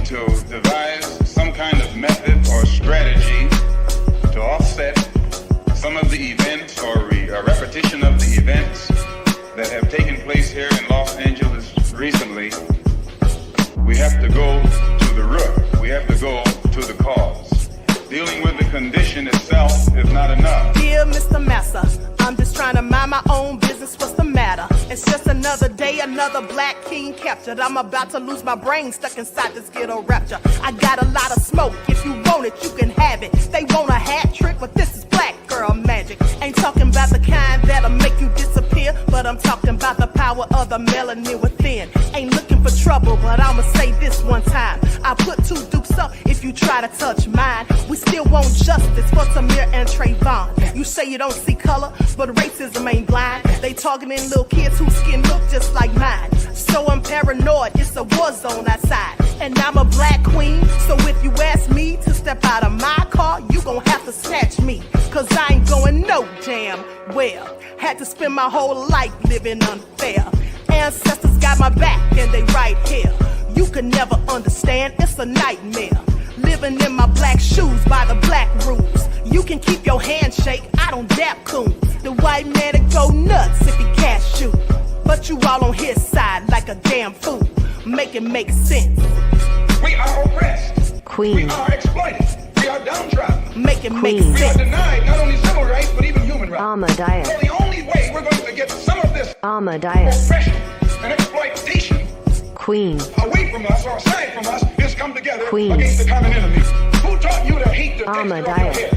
to devise some kind of method or strategy to offset some of the events or a repetition of the events that have taken place here in Los Angeles recently. We have to go to the root. We have to go to the cause. Dealing with the condition itself is not enough. Dear Mr. Massa, I'm just trying to mind my own business. What's the matter? It's just another day, another black king captured. I'm about to lose my brain, stuck inside this ghetto rapture. I got a lot of smoke. If you want it, you can have it. They want a hat trick, but this is black girl magic. Ain't talking about the kind that'll make you disappear, but I'm talking about the power of the melanin within. Ain't looking for trouble, but I'ma say this one time. I put two dukes up if you try to touch mine. We still want justice for Tamir and Trayvon. You say you don't see color, but racism ain't blind. They targeting little kids whose skin look just like mine. So I'm paranoid, it's a war zone outside. And I'm a black queen, so if you ask me to step out of my car, you gon' have to snatch me. Cause I ain't going no damn well. Had to spend my whole life living unfair. Ancestors got my back and they right here. You can never understand, it's a nightmare. Living in my black shoes by the black rules. You can keep your handshake, I don't dap coons. The white man to go nuts if he cash you. But you all on his side like a damn fool. Make it make sense. We are oppressed. Queen. We are exploited. We are downtrodden. Make it make We are sense. denied not only civil rights, but even human rights. Ahmadiyyah. So the only way we're going to get some of this Ahmadiyyah. oppression and exploitation Queen. away from us or aside from us is come together Queen. against the common enemy. Who taught you to hate the texture of your Ahmadiyyah. hair?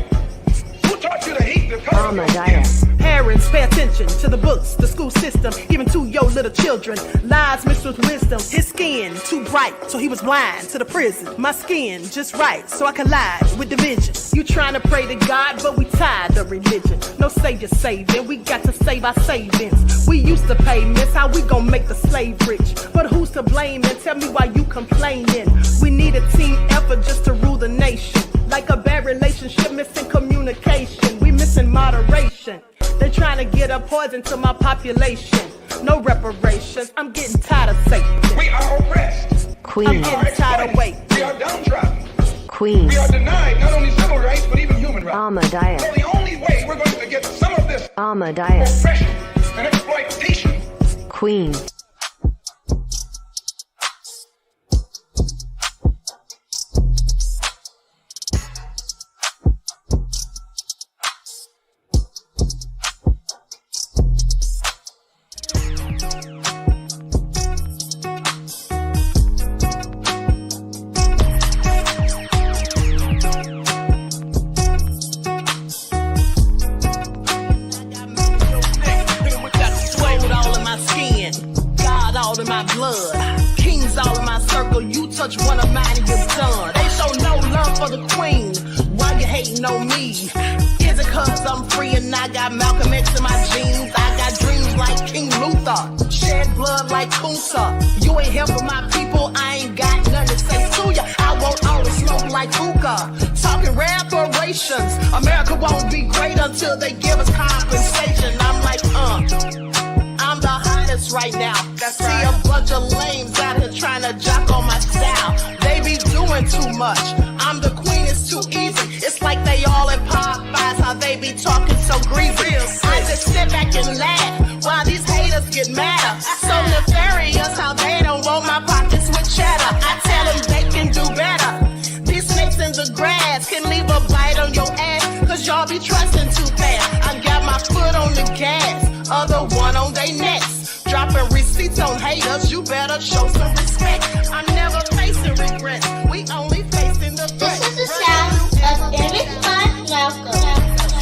Who taught you to hate the color of your Ahmadiyyah. skin? Parents, pay attention to the books, the school system, even to your little children. Lies mixed with wisdom. His skin too bright, so he was blind to the prison. My skin just right, so I collide with division. You trying to pray to God, but we tired of religion. No savior saving, we got to save our savings. We used to pay miss, how we gon' make the slave rich? But who's to blame, and tell me why you complaining? We need a team effort just to rule the nation. Like a bad relationship, missing communication. We missing moderation. They're trying to get a poison to my population. No reparations, I'm getting tired of Satan. We are oppressed. Queen. I'm getting tired of waiting. We are downtrodden. Queen. We are denied not only civil rights, but even human rights. Ahmadiyyah. So the only way we're going to get some of this Ahmadiyyah. oppression and exploitation. Queen. Touch one of mine and you're done. They show no love for the queen. Why you hating on me? Is it cause I'm free and I got Malcolm X in my jeans? I got dreams like King Luther, shed blood like Kunsa. You ain't helping my people, I ain't got nothing to say to ya. I want all the smoke like hookah. Talking reparations. America won't be great until they give us compensation. I'm like, I'm the hottest right now. See a bunch of lames out here trying to jock on my style. They be doing too much. I'm the queen, it's too easy. It's like they all in Popeyes, how they be talking so greasy. I just sit back and laugh while these haters get madder. So nefarious how they don't want my pockets with cheddar. I tell them they can do better. These snakes in the grass can leave a bite on your ass, cause y'all be trusting too fast. I got my foot on the gas, other one on they necks. Dropping receipts on haters, you better show some respect. I'm never facing regrets, we only facing the threat. This is the sound of Eric Manslaughter.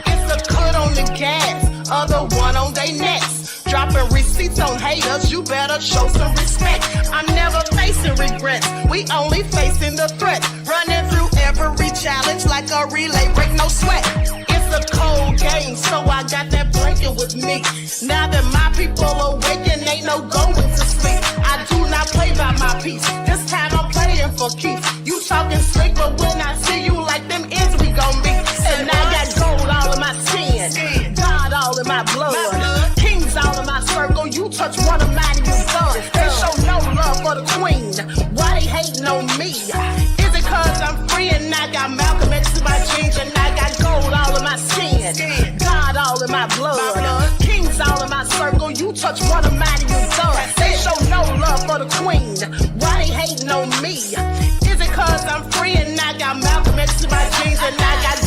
It's a cut on the gas, other one on they necks. Dropping receipts on haters, you better show some respect. I'm never facing regrets, we only facing the threat. Running through every challenge like a relay, break no sweat. It's a cold game, so I got that blanket with me. Now that my people awaken, ain't no going to sleep. I do not play by my piece, this time I'm playing for keeps. You talking slick, but when I see you like them ends, we gon' meet. And I got gold all in my skin, God all in my blood, kings all in my circle. You touch one of mine and you're done. They show no love for the queen. Why they hate hating on me? Is it cause I'm free and I got Malcolm X in my jeans and I got gold all in my skin, God all in my blood, kings all in my circle? You touch one of mine and you done. They show no love for the queen. Why they hating on me? Is it cause I'm free and I got Malcolm X in my jeans and I got...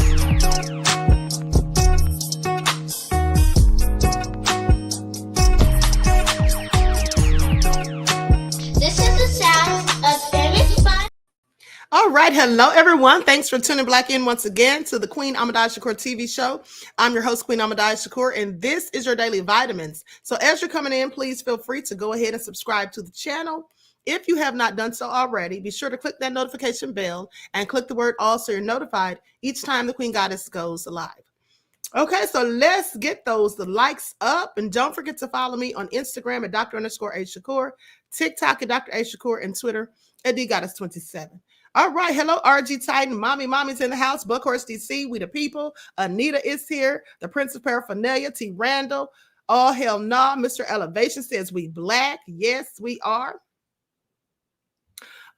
This is the sound of Image by... All right. Hello, everyone. Thanks for tuning back in once again to the Queen Ahmadiyyah Shakur TV show. I'm your host, Queen Ahmadiyyah Shakur, and this is your daily vitamins. So as you're coming in, please feel free to go ahead and subscribe to the channel. If you have not done so already, be sure to click that notification bell and click the word all so you're notified each time the Queen Goddess goes live. Okay, so let's get the likes up. And don't forget to follow me on Instagram at Dr._A_Shakur, TikTok at Dr. A Shakur, and Twitter at DGoddess27. All right, hello, RG Titan. Mommy's in the house. Buckhorse DC, we the people. Anita is here. The Prince of Paraphernalia, T. Randall. All hell nah. Mr. Elevation says we black. Yes, we are.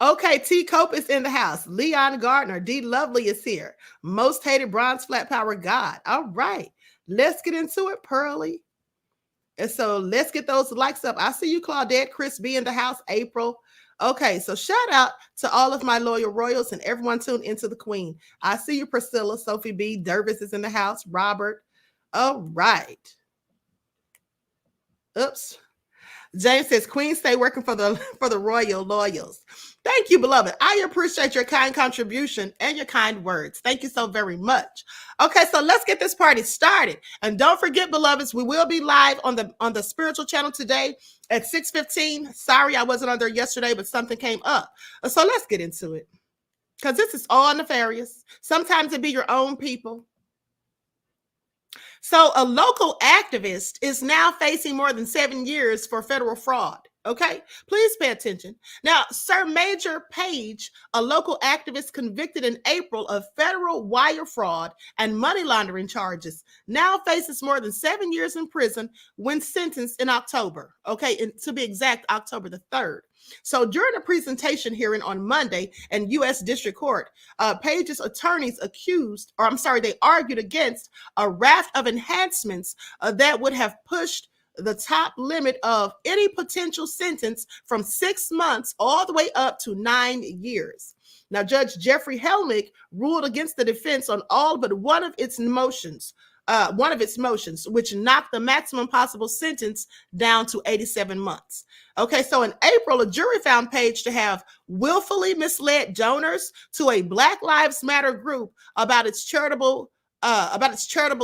Okay, T. Cope is in the house. Leon Gardner, D. Lovely is here. Most hated bronze flat power God. All right, let's get into it, Pearly. And so let's get those likes up. I see you, Claudette, Chris B in the house, April. Okay, so shout out to all of my loyal royals and everyone tuned into the Queen. I see you, Priscilla, Sophie B, Dervis is in the house, Robert. All right. Oops. James says, Queen, stay working for the royal loyals. Thank you, beloved. I appreciate your kind contribution and your kind words. Thank you so very much. Okay, so let's get this party started. And don't forget, beloveds, we will be live on the spiritual channel today at 6:15. Sorry, I wasn't on there yesterday, but something came up. So let's get into it. Because this is all nefarious. Sometimes it be your own people. So a local activist is now facing more than 7 years for federal fraud. Okay, please pay attention. Now, Sir Major Page, a local activist convicted in April of federal wire fraud and money laundering charges, now faces more than 7 years in prison when sentenced in October. Okay, and to be exact, October the 3rd. So during a presentation hearing on Monday in U.S. District Court, Page's attorneys they argued against a raft of enhancements that would have pushed the top limit of any potential sentence from 6 months all the way up to 9 years. Now, Judge Jeffrey Helmick ruled against the defense on all but one of its motions, which knocked the maximum possible sentence down to 87 months. Okay, so in April, a jury found Page to have willfully misled donors to a Black Lives Matter group about its charitable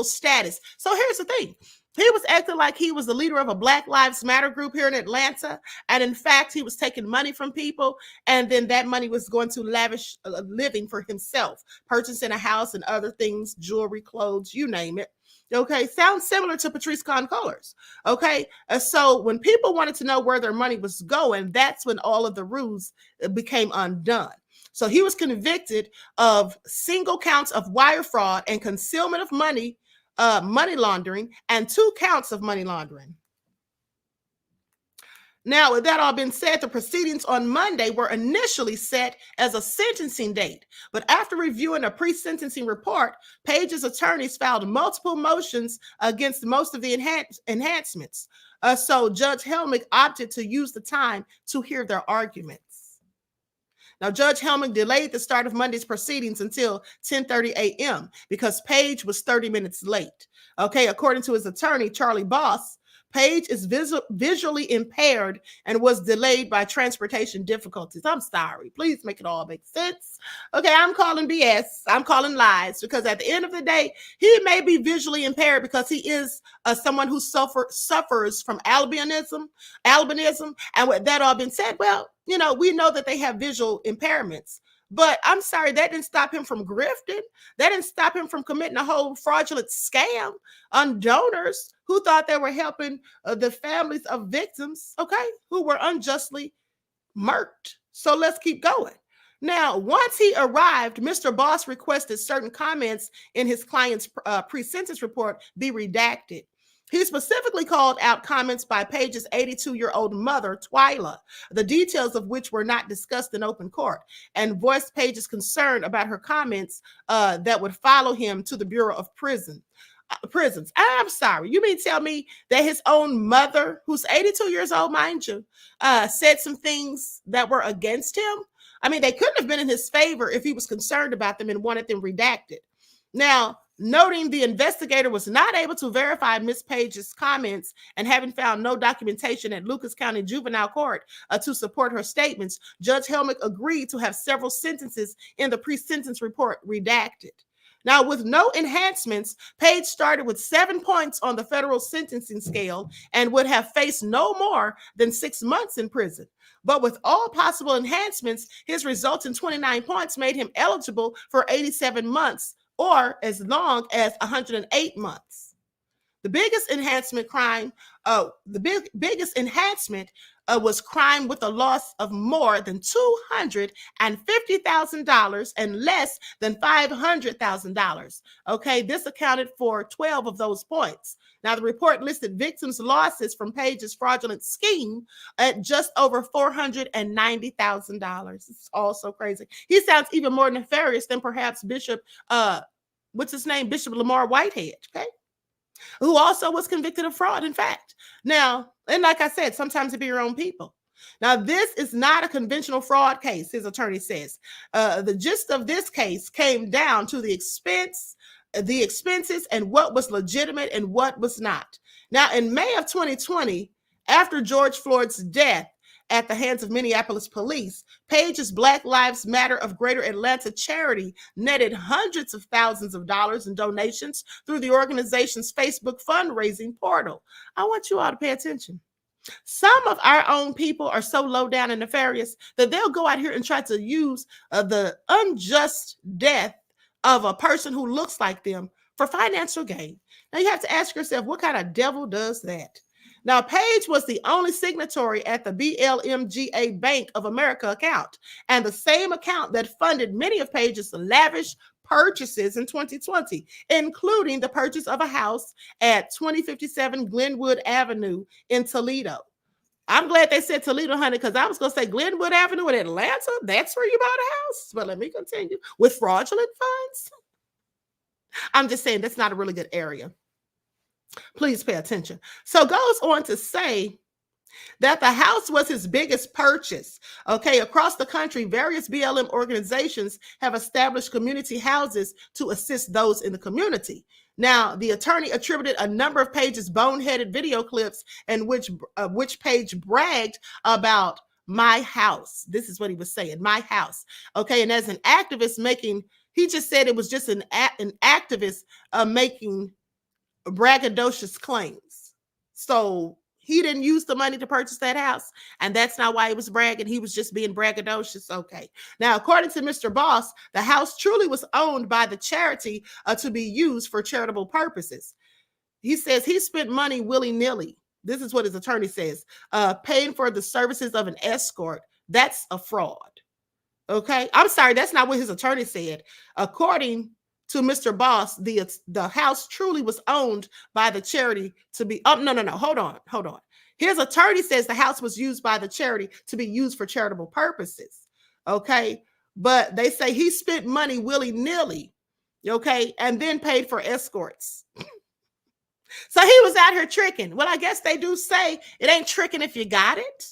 status. So here's the thing. He was acting like he was the leader of a Black Lives Matter group here in Atlanta. And in fact, he was taking money from people. And then that money was going to lavish living for himself, purchasing a house and other things, jewelry, clothes, you name it. Okay, sounds similar to Patrice Concolors. Okay, so when people wanted to know where their money was going, that's when all of the rules became undone. So he was convicted of single counts of wire fraud and concealment of money laundering, and 2 counts of money laundering. Now, with that all been said, the proceedings on Monday were initially set as a sentencing date, but after reviewing a pre-sentencing report, Page's attorneys filed multiple motions against most of the enhancements. So Judge Helmick opted to use the time to hear their arguments. Now, Judge Helmick delayed the start of Monday's proceedings until 10:30 a.m. because Page was 30 minutes late. Okay, according to his attorney, Charlie Boss, Page is visually impaired and was delayed by transportation difficulties. I'm sorry. Please make it all make sense. Okay, I'm calling BS. I'm calling lies because at the end of the day, he may be visually impaired because he is someone who suffers from albinism. And with that all being said, well, you know, we know that they have visual impairments. But I'm sorry, that didn't stop him from grifting. That didn't stop him from committing a whole fraudulent scam on donors who thought they were helping the families of victims, okay, who were unjustly murked. So let's keep going. Now, once he arrived, Mr. Boss requested certain comments in his client's pre-sentence report be redacted. He specifically called out comments by Page's 82-year-old mother, Twyla, the details of which were not discussed in open court, and voiced Page's concern about her comments that would follow him to the Bureau of Prisons. I'm sorry. You mean tell me that his own mother, who's 82 years old, mind you, said some things that were against him? I mean, they couldn't have been in his favor if he was concerned about them and wanted them redacted. Now, noting the investigator was not able to verify Ms. Page's comments and having found no documentation at Lucas County Juvenile Court to support her statements, Judge Helmick agreed to have several sentences in the pre-sentence report redacted. Now, with no enhancements, Page started with 7 points on the federal sentencing scale and would have faced no more than 6 months in prison. But with all possible enhancements, his resulting 29 points made him eligible for 87 months or as long as 108 months. The biggest enhancement was crime with a loss of more than $250,000 and less than $500,000. Okay, this accounted for 12 of those points. Now, the report listed victims' losses from Page's fraudulent scheme at just over $490,000. It's all so crazy. He sounds even more nefarious than perhaps Bishop, Bishop Lamar Whitehead, okay? Who also was convicted of fraud, in fact. Now, and like I said, sometimes it be your own people. Now, this is not a conventional fraud case, his attorney says. The gist of this case came down to the expenses and what was legitimate and what was not. Now, in May of 2020, after George Floyd's death at the hands of Minneapolis police, Page's Black Lives Matter of Greater Atlanta charity netted hundreds of thousands of dollars in donations through the organization's Facebook fundraising portal. I want you all to pay attention. Some of our own people are so low down and nefarious that they'll go out here and try to use the unjust death of a person who looks like them for financial gain. Now, you have to ask yourself, what kind of devil does that? Now, Page was the only signatory at the BLMGA Bank of America account, and the same account that funded many of Page's lavish purchases in 2020, including the purchase of a house at 2057 Glenwood Avenue in Toledo. I'm glad they said Toledo, honey, because I was going to say Glenwood Avenue in Atlanta. That's where you bought a house. But let me continue. With fraudulent funds? I'm just saying that's not a really good area. Please pay attention. So goes on to say that the house was his biggest purchase. Okay, across the country, various BLM organizations have established community houses to assist those in the community. Now, the attorney attributed a number of Page's boneheaded video clips in which Page bragged about my house. This is what he was saying, my house. Okay, and as an activist he just said it was just an activist making braggadocious claims. So he didn't use the money to purchase that house, and that's not why he was bragging. He was just being braggadocious. Okay. Now, according to Mr. Boss, the house truly was owned by the charity to be used for charitable purposes. He says he spent money willy-nilly. This is what his attorney says, paying for the services of an escort. That's a fraud. Okay. I'm sorry. That's not what his attorney said. According to Mr. Boss, the house truly was owned by the charity to be, no, hold on. His attorney says the house was used by the charity to be used for charitable purposes, okay? But they say he spent money willy-nilly, okay, and then paid for escorts. So he was out here tricking. Well, I guess they do say it ain't tricking if you got it.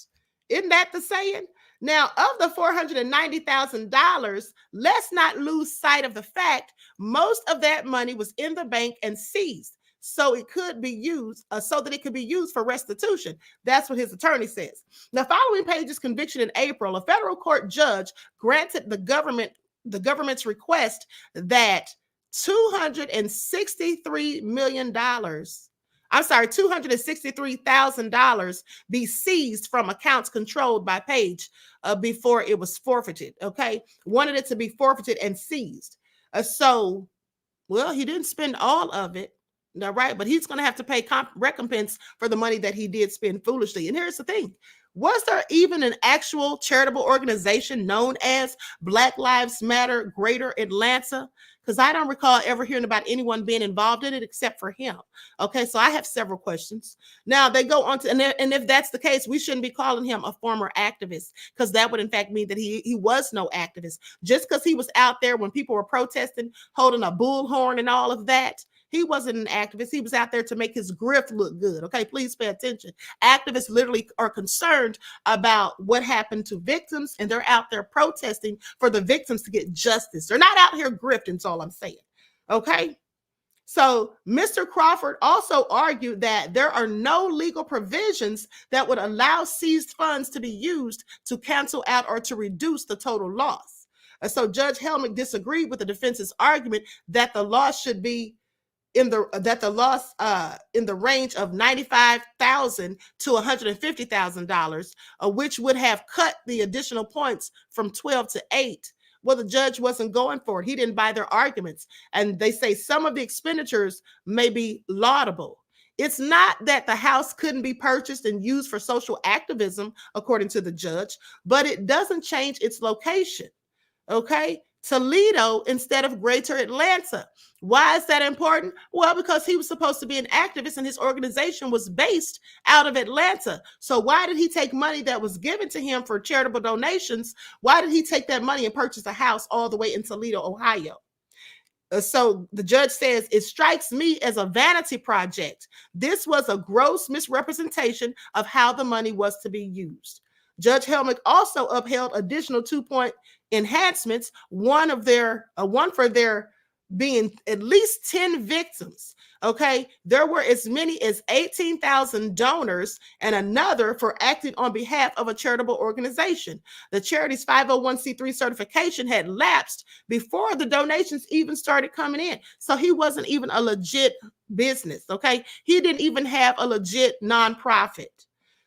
Isn't that the saying? Now, of the $490,000, let's not lose sight of the fact most of that money was in the bank and seized, so it could be used, so that it could be used for restitution. That's what his attorney says. Now, following Page's conviction in April, a federal court judge granted the government's request that $263,000 be seized from accounts controlled by Page before it was forfeited. Okay, wanted it to be forfeited and seized. So, well, he didn't spend all of it, all right, but he's going to have to pay recompense for the money that he did spend foolishly. And here's the thing. Was there even an actual charitable organization known as Black Lives Matter Greater Atlanta? Because I don't recall ever hearing about anyone being involved in it except for him. Okay, so I have several questions. Now they go on to, and if that's the case, we shouldn't be calling him a former activist, because that would in fact mean that he was no activist. Just because he was out there when people were protesting, holding a bullhorn and all of that, he wasn't an activist. He was out there to make his grift look good. Okay, please pay attention. Activists literally are concerned about what happened to victims, and they're out there protesting for the victims to get justice. They're not out here grifting, is all I'm saying. Okay? So Mr. Crawford also argued that there are no legal provisions that would allow seized funds to be used to cancel out or to reduce the total loss. So Judge Helmick disagreed with the defense's argument that the loss should be in the range of $95,000 to $150,000, which would have cut the additional points from 12 to 8. Well, the judge wasn't going for it. He didn't buy their arguments. And they say some of the expenditures may be laudable. It's not that the house couldn't be purchased and used for social activism, according to the judge, but it doesn't change its location. Okay? Toledo instead of Greater Atlanta. Why is that important? Well, because he was supposed to be an activist and his organization was based out of Atlanta. So why did he take money that was given to him for charitable donations? Why did he take that money and purchase a house all the way in Toledo, Ohio? So the judge says, it strikes me as a vanity project. This was a gross misrepresentation of how the money was to be used. Judge Helmick also upheld additional 2-point enhancements, one for there being at least 10 victims. Okay, there were as many as 18,000 donors and another for acting on behalf of a charitable organization. The charity's 501c3 certification had lapsed before the donations even started coming in. So he wasn't even a legit business. Okay, he didn't even have a legit nonprofit.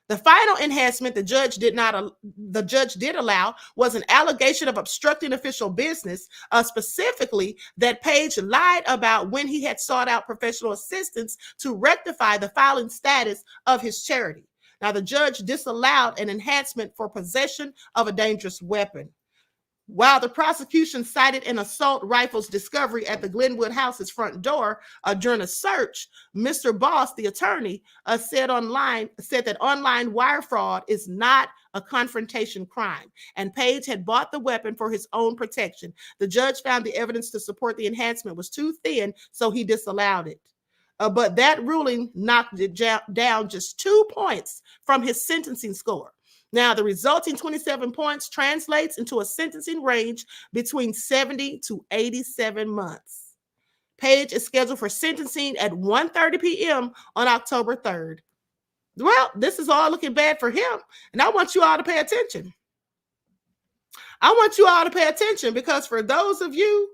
The final enhancement the judge did allow was an allegation of obstructing official business, specifically that Page lied about when he had sought out professional assistance to rectify the filing status of his charity. Now, the judge disallowed an enhancement for possession of a dangerous weapon. While the prosecution cited an assault rifle's discovery at the Glenwood house's front door during a search, Mr. Boss, the attorney, said that online wire fraud is not a confrontation crime, and Page had bought the weapon for his own protection. The judge found the evidence to support the enhancement was too thin, so he disallowed it. But that ruling knocked it down just 2 points from his sentencing score. Now, the resulting 27 points translates into a sentencing range between 70 to 87 months. Page is scheduled for sentencing at 1:30 p.m. on October 3rd. Well, this is all looking bad for him, and I want you all to pay attention. I want you all to pay attention because for those of you,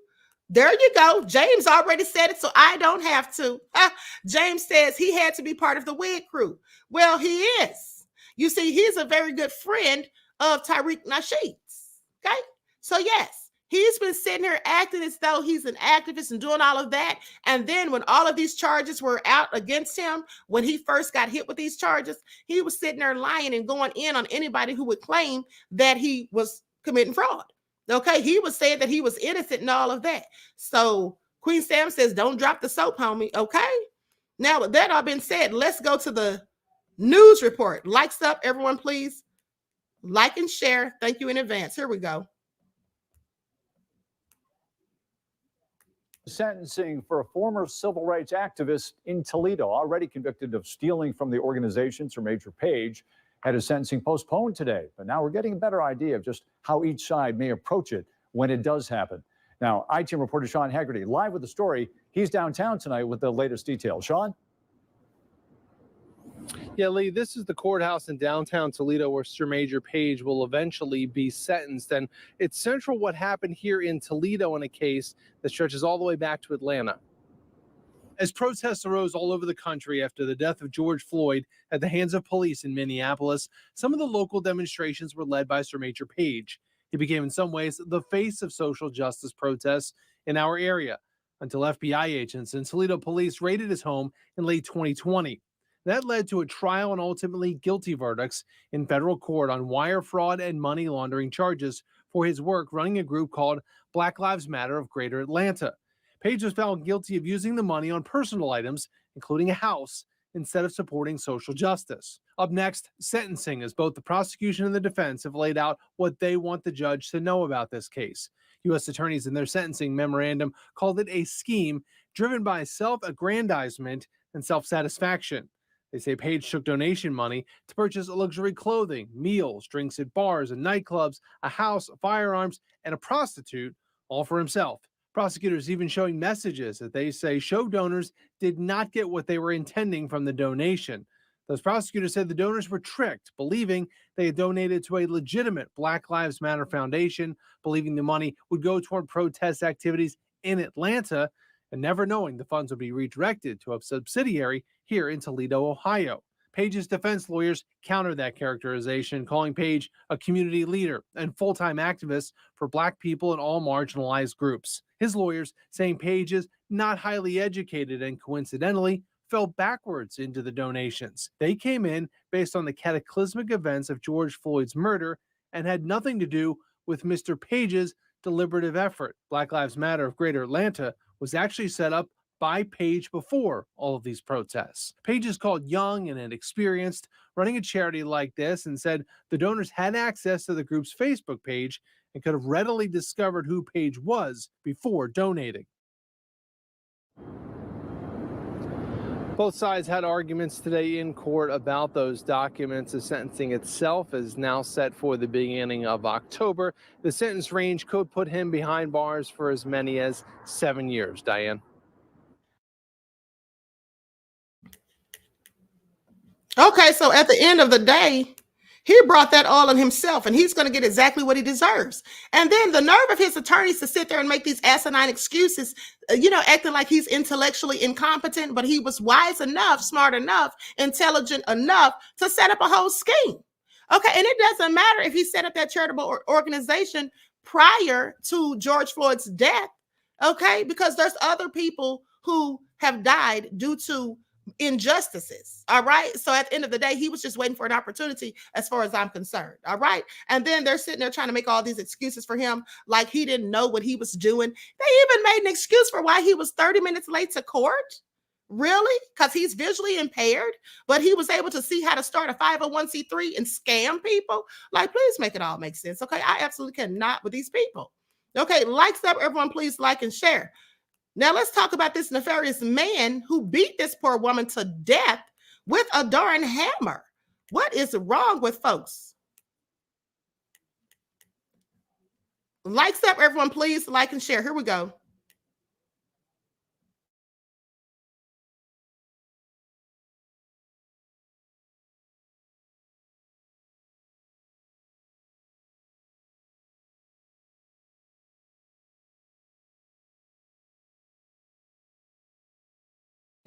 there you go. James already said it, so I don't have to. James says he had to be part of the wig crew. Well, he is. You see, he's a very good friend of Tariq Nasheed's, okay? So yes, he's been sitting here acting as though he's an activist and doing all of that. And then when all of these charges were out against him, when he first got hit with these charges, he was sitting there lying and going in on anybody who would claim that he was committing fraud, okay? He was saying that he was innocent and all of that. So Queen Sam says, don't drop the soap, homie, okay? Now, with that all been said, let's go to the news report. Likes up, everyone, please. Like and share. Thank you in advance. Here we go. Sentencing for a former civil rights activist in Toledo, already convicted of stealing from the organization, Sir Major Page, had his sentencing postponed today. But now we're getting a better idea of just how each side may approach it when it does happen. Now, I-Team reporter Sean Haggerty live with the story. He's downtown tonight with the latest details. Sean? Yeah, Lee, this is the courthouse in downtown Toledo where Sir Major Page will eventually be sentenced. And it's central what happened here in Toledo in a case that stretches all the way back to Atlanta. As protests arose all over the country after the death of George Floyd at the hands of police in Minneapolis, some of the local demonstrations were led by Sir Major Page. He became in some ways the face of social justice protests in our area until FBI agents and Toledo police raided his home in late 2020. That led to a trial and ultimately guilty verdicts in federal court on wire fraud and money laundering charges for his work running a group called Black Lives Matter of Greater Atlanta. Page was found guilty of using the money on personal items, including a house, instead of supporting social justice. Up next, sentencing, as both the prosecution and the defense have laid out what they want the judge to know about this case. U.S. attorneys in their sentencing memorandum called it a scheme driven by self-aggrandizement and self-satisfaction. They say Page took donation money to purchase luxury clothing, meals, drinks at bars and nightclubs, a house, firearms, and a prostitute, all for himself. Prosecutors even showing messages that they say show donors did not get what they were intending from the donation. Those prosecutors said the donors were tricked, believing they had donated to a legitimate Black Lives Matter foundation, believing the money would go toward protest activities in Atlanta, and never knowing the funds would be redirected to a subsidiary here in Toledo, Ohio. Page's defense lawyers countered that characterization, calling Page a community leader and full-time activist for Black people and all marginalized groups. His lawyers saying Page is not highly educated and coincidentally fell backwards into the donations. They came in based on the cataclysmic events of George Floyd's murder and had nothing to do with Mr. Page's deliberative effort. Black Lives Matter of Greater Atlanta was actually set up by Page before all of these protests. Page is called young and inexperienced, running a charity like this, and said the donors had access to the group's Facebook page and could have readily discovered who Page was before donating. Both sides had arguments today in court about those documents. The sentencing itself is now set for the beginning of October. The sentence range could put him behind bars for as many as 7 years. Diane. Okay, so at the end of the day, he brought that all on himself, and he's going to get exactly what he deserves. And then the nerve of his attorneys to sit there and make these asinine excuses, acting like he's intellectually incompetent, but he was wise enough, smart enough, intelligent enough to set up a whole scheme. Okay, and it doesn't matter if he set up that charitable organization prior to George Floyd's death, okay, because there's other people who have died due to injustices. All right. So at the end of the day, he was just waiting for an opportunity as far as I'm concerned. All right. And then they're sitting there trying to make all these excuses for him, like he didn't know what he was doing. They even made an excuse for why he was 30 minutes late to court. Really? Because he's visually impaired, but he was able to see how to start a 501c3 and scam people. Like, please make it all make sense. Okay. I absolutely cannot with these people. Okay. Likes up, everyone. Please like and share. Now let's talk about this nefarious man who beat this poor woman to death with a darn hammer. What is wrong with folks? Likes up, everyone. Please like and share. Here we go.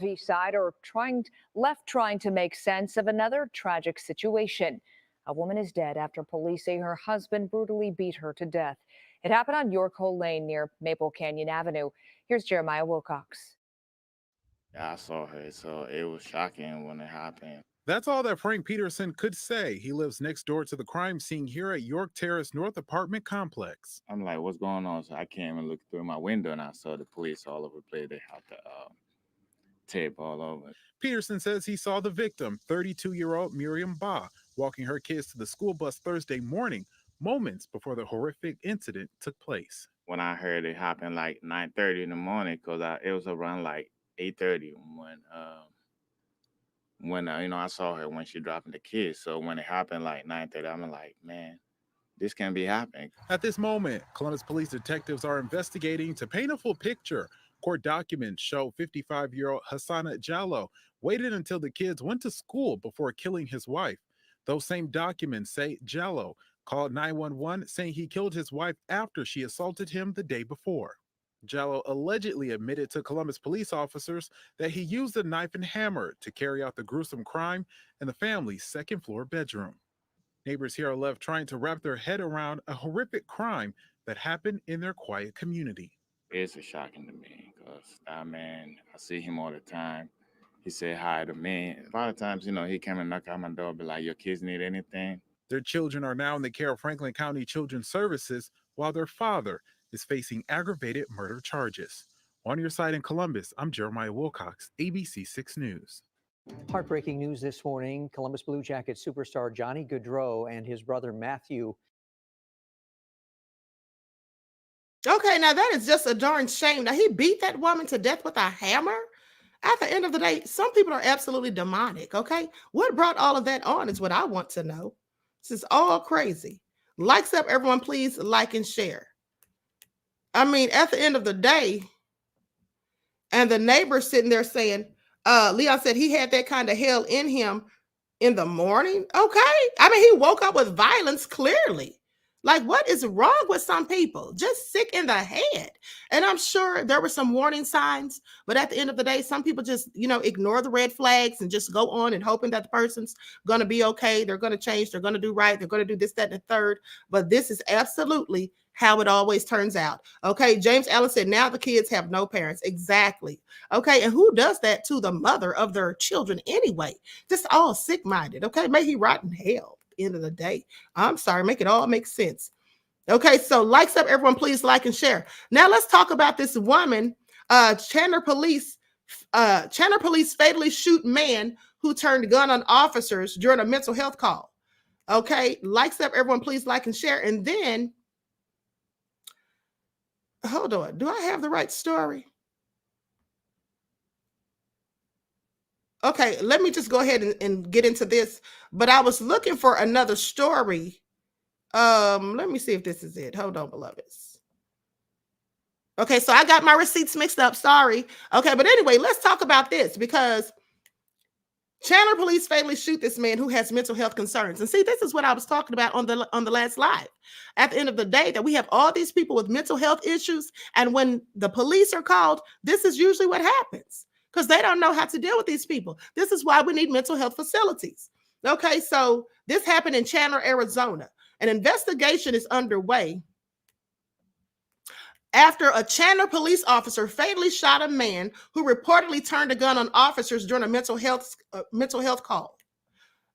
Each side are trying to make sense of another tragic situation. A woman is dead after police say her husband brutally beat her to death. It happened on York Hole Lane near Maple Canyon Avenue. Here's Jeremiah Wilcox. Yeah, I saw her, so it was shocking when it happened. That's all that Frank Peterson could say. He lives next door to the crime scene here at York Terrace North apartment complex. I'm like, what's going on? So I came and looked through my window and I saw the police all over the place. They had the tape all over. Peterson says he saw the victim, 32-year-old Miriam Ba, walking her kids to the school bus Thursday morning, moments before the horrific incident took place. When I heard it happened like 9:30 in the morning, because it was around like 8:30 when I saw her when she dropping the kids. So when it happened like 9:30, I'm like, man, this can't be happening. At this moment, Columbus police detectives are investigating to paint a full picture. Court documents show 55-year-old Hassana Jallo waited until the kids went to school before killing his wife. Those same documents say Jallo called 911 saying he killed his wife after she assaulted him the day before. Jallo allegedly admitted to Columbus police officers that he used a knife and hammer to carry out the gruesome crime in the family's second-floor bedroom. Neighbors here are left trying to wrap their head around a horrific crime that happened in their quiet community. It's shocking to me because that man, I see him all the time. he said hi to me. A lot of times, he came and knock on my door, be like, your kids need anything? Their children are now in the care of Franklin County Children's Services, while their father is facing aggravated murder charges. On your side in Columbus, I'm Jeremiah Wilcox, ABC 6 News. Heartbreaking news this morning. Columbus Blue Jackets superstar Johnny Gaudreau and his brother Matthew. Okay, now that is just a darn shame. Now, he beat that woman to death with a hammer. At the end of the day, some people are absolutely demonic, okay? What brought all of that on is what I want to know. This is all crazy. Likes up, everyone, please like and share. I mean, at the end of the day, and the neighbor sitting there saying, Leon said he had that kind of hell in him in the morning. Okay. I mean, he woke up with violence clearly. Like, what is wrong with some people? Just sick in the head. And I'm sure there were some warning signs, but at the end of the day, some people just, ignore the red flags and just go on and hoping that the person's going to be okay. They're going to change. They're going to do right. They're going to do this, that, and the third. But this is absolutely how it always turns out. Okay. James Allen said, now the kids have no parents. Exactly. Okay. And who does that to the mother of their children anyway? Just all sick-minded. Okay. May he rot in hell. End of the day. I'm sorry, make it all make sense. Okay, so likes up, everyone, please like and share. Now let's talk about this woman. Chandler police fatally shoot man who turned gun on officers during a mental health call. Okay, likes up, everyone, please like and share. And then, hold on, do I have the right story? Okay, let me just go ahead and get into this. But I was looking for another story. Let me see if this is it. Hold on, beloveds. Okay, so I got my receipts mixed up. Sorry. Okay, but anyway, let's talk about this because Chandler police fatally shoot this man who has mental health concerns. And see, this is what I was talking about on the last live. At the end of the day, that we have all these people with mental health issues, and when the police are called, this is usually what happens. Because they don't know how to deal with these people. This is why we need mental health facilities. Okay, so this happened in Chandler, Arizona. An investigation is underway after a Chandler police officer fatally shot a man who reportedly turned a gun on officers during a mental health call.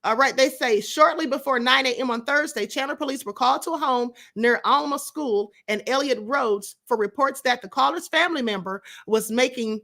All right, they say shortly before 9 a.m. on Thursday, Chandler police were called to a home near Alma School and Elliott Roads for reports that the caller's family member was making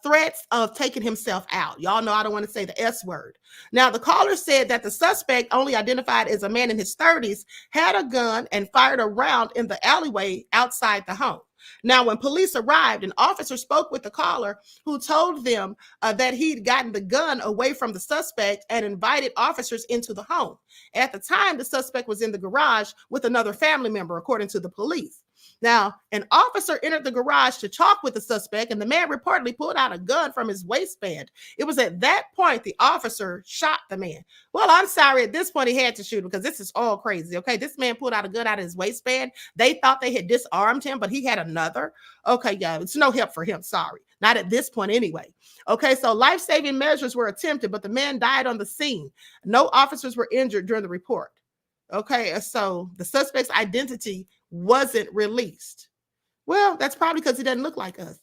threats of taking himself out. Y'all know I don't want to say the S word. Now, the caller said that the suspect, only identified as a man in his 30s, had a gun and fired a round in the alleyway outside the home. Now, when police arrived, an officer spoke with the caller who told them that he'd gotten the gun away from the suspect and invited officers into the home. At the time, the suspect was in the garage with another family member, according to the police. Now, an officer entered the garage to talk with the suspect, and the man reportedly pulled out a gun from his waistband. It was at that point the officer shot the man. Well, I'm sorry, at this point he had to shoot him because this is all crazy, okay? This man pulled out a gun out of his waistband. They thought they had disarmed him, but he had another. Okay, yeah, it's no help for him, sorry. Not at this point anyway. Okay, so life-saving measures were attempted, but the man died on the scene. No officers were injured during the report. Okay, so the suspect's identity wasn't released. Well, that's probably because he doesn't look like us.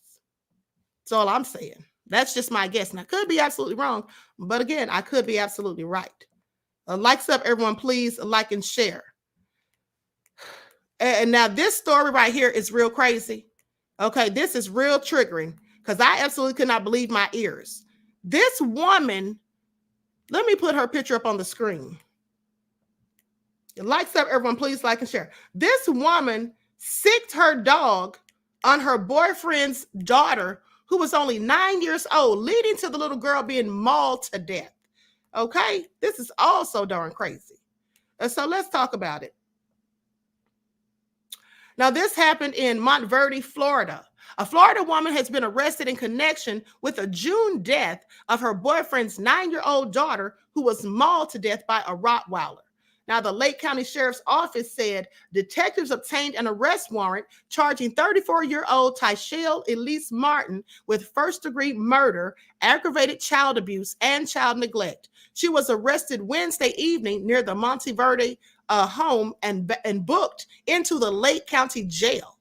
That's all I'm saying. That's just my guess. And I could be absolutely wrong, but again, I could be absolutely right. Likes up, everyone, please like and share. And now this story right here is real crazy. Okay, this is real triggering because I absolutely could not believe my ears. This woman, let me put her picture up on the screen. Likes up, everyone, please like and share. This woman sicked her dog on her boyfriend's daughter, who was only 9 years old, leading to the little girl being mauled to death. Okay, this is also darn crazy. So let's talk about it. Now, this happened in Montverde, Florida. A Florida woman has been arrested in connection with a June death of her boyfriend's 9-year-old daughter, who was mauled to death by a Rottweiler. Now, the Lake County Sheriff's Office said detectives obtained an arrest warrant charging 34-year-old Tyshale Elise Martin with first-degree murder, aggravated child abuse, and child neglect. She was arrested Wednesday evening near the Montverde home and booked into the Lake County Jail.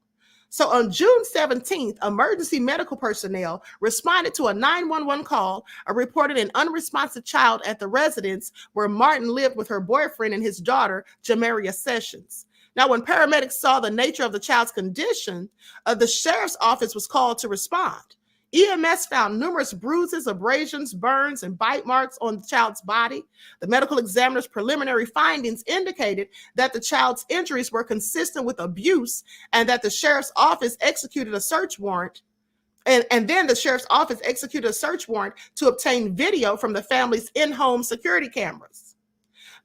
So on June 17th, emergency medical personnel responded to a 911 call, reported an unresponsive child at the residence where Martin lived with her boyfriend and his daughter, Jamaria Sessions. Now, when paramedics saw the nature of the child's condition, the sheriff's office was called to respond. EMS found numerous bruises, abrasions, burns, and bite marks on the child's body. The medical examiner's preliminary findings indicated that the child's injuries were consistent with abuse and that the sheriff's office executed a search warrant. And then the sheriff's office executed a search warrant to obtain video from the family's in-home security cameras.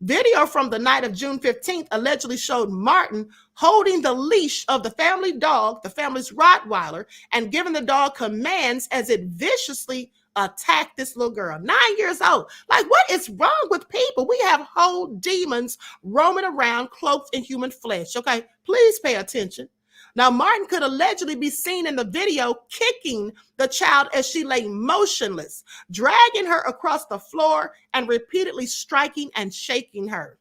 Video from the night of June 15th allegedly showed Martin holding the leash of the family dog, the family's Rottweiler, and giving the dog commands as it viciously attacked this little girl, 9 years old. Like, what is wrong with people? We have whole demons roaming around cloaked in human flesh. Okay, please pay attention. Now, Martin could allegedly be seen in the video kicking the child as she lay motionless, dragging her across the floor and repeatedly striking and shaking her.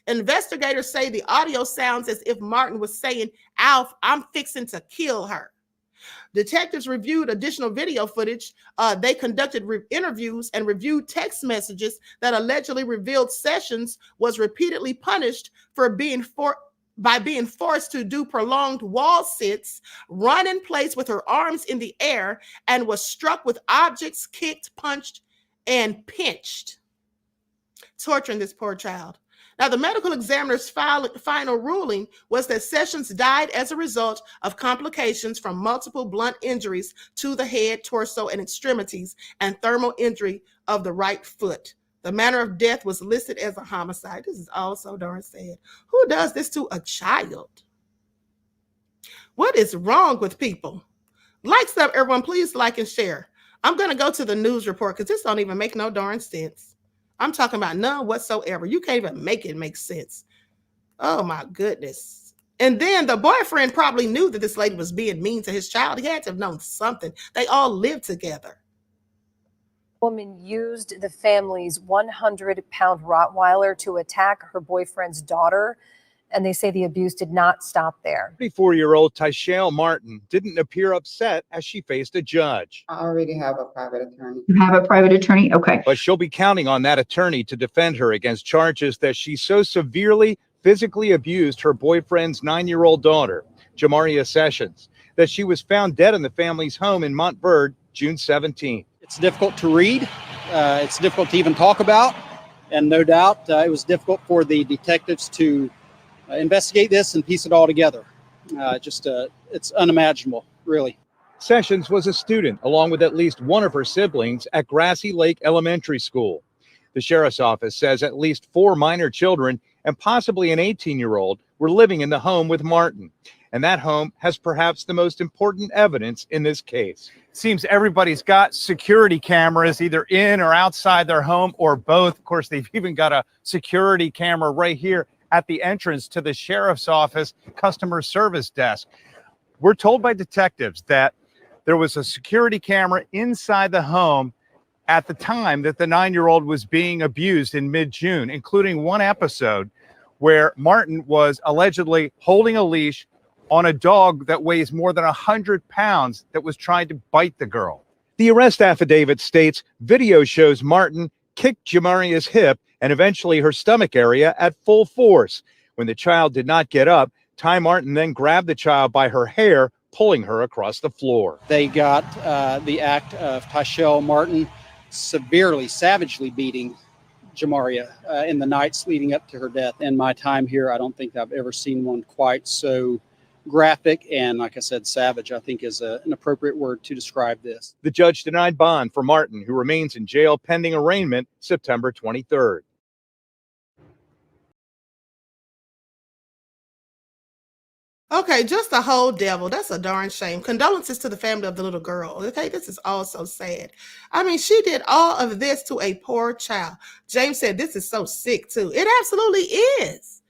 Investigators say the audio sounds as if Martin was saying, "Alf, I'm fixing to kill her." Detectives reviewed additional video footage. They conducted interviews and reviewed text messages that allegedly revealed Sessions was repeatedly punished by being forced to do prolonged wall sits, run in place with her arms in the air, and was struck with objects, kicked, punched, and pinched, torturing this poor child. Now, the medical examiner's final ruling was that Sessions died as a result of complications from multiple blunt injuries to the head, torso, and extremities, and thermal injury of the right foot. The manner of death was listed as a homicide. This is all so darn sad. Who does this to a child? What is wrong with people? Like stuff, everyone, please like and share. I'm going to go to the news report because this don't even make no darn sense. I'm talking about none whatsoever. You can't even make it make sense. Oh, my goodness. And then the boyfriend probably knew that this lady was being mean to his child. He had to have known something. They all lived together. Woman used the family's 100-pound Rottweiler to attack her boyfriend's daughter, and they say the abuse did not stop there. 34-year-old Tyshale Martin didn't appear upset as she faced a judge. I already have a private attorney. You have a private attorney? Okay. But she'll be counting on that attorney to defend her against charges that she so severely physically abused her boyfriend's 9-year-old daughter, Jamaria Sessions, that she was found dead in the family's home in Montverde, June 17th. It's difficult to read. It's difficult to even talk about. And no doubt it was difficult for the detectives to investigate this and piece it all together. It's unimaginable, really. Sessions was a student, along with at least one of her siblings, at Grassy Lake Elementary School. The sheriff's office says at least 4 minor children and possibly an 18-year-old were living in the home with Martin. And that home has perhaps the most important evidence in this case. Seems everybody's got security cameras either in or outside their home or both. Of course, they've even got a security camera right here at the entrance to the sheriff's office customer service desk. We're told by detectives that there was a security camera inside the home at the time that the 9-year-old was being abused in mid-June, including one episode where Martin was allegedly holding a leash on a dog that weighs more than 100 pounds that was trying to bite the girl. The arrest affidavit states video shows Martin kicked Jamaria's hip and eventually her stomach area at full force. When the child did not get up, Ty Martin then grabbed the child by her hair, pulling her across the floor. They got the act of Tyshale Martin severely, savagely beating Jamaria in the nights leading up to her death. In my time here, I don't think I've ever seen one quite so graphic and, like I said, savage, I think is an appropriate word to describe this. The judge denied bond for Martin, who remains in jail pending arraignment September 23rd. Okay, just the whole devil. That's a darn shame. Condolences to the family of the little girl. Okay, this is all so sad. I mean, she did all of this to a poor child. James said this is so sick too. It absolutely is.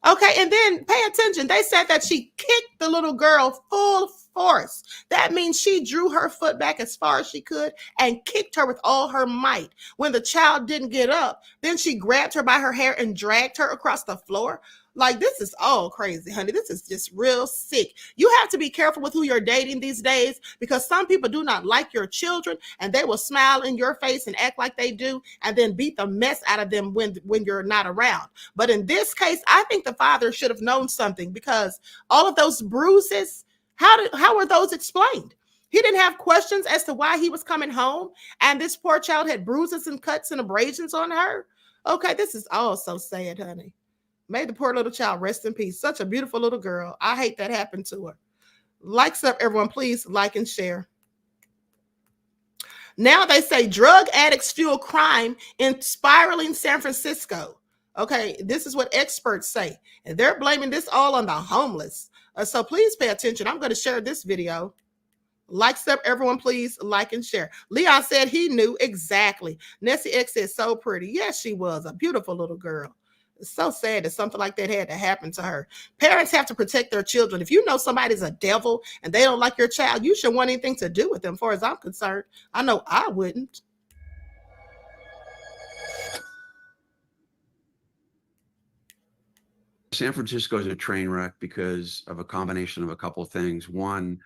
Okay, and then pay attention. They said that she kicked the little girl full force. That means she drew her foot back as far as she could and kicked her with all her might. When the child didn't get up, then she grabbed her by her hair and dragged her across the floor. Like, this is all crazy, honey. This is just real sick. You have to be careful with who you're dating these days, because some people do not like your children, and they will smile in your face and act like they do, and then beat the mess out of them when you're not around. But in this case, I think the father should have known something, because all of those bruises, how are those explained? He didn't have questions as to why he was coming home, and this poor child had bruises and cuts and abrasions on her. Okay, this is all so sad, honey. May the poor little child rest in peace. Such a beautiful little girl. I hate that happened to her. Likes up, everyone. Please like and share. Now they say drug addicts fuel crime in spiraling San Francisco. Okay, this is what experts say. And they're blaming this all on the homeless. So please pay attention. I'm going to share this video. Likes up, everyone, please like and share. Leon said he knew exactly. Nessie X is so pretty. Yes, she was a beautiful little girl. It's so sad that something like that had to happen to her. Parents have to protect their children. If you know somebody's a devil and they don't like your child, you shouldn't want anything to do with them, as far as I'm concerned. I know I wouldn't. San Francisco is a train wreck because of a combination of a couple of things. One,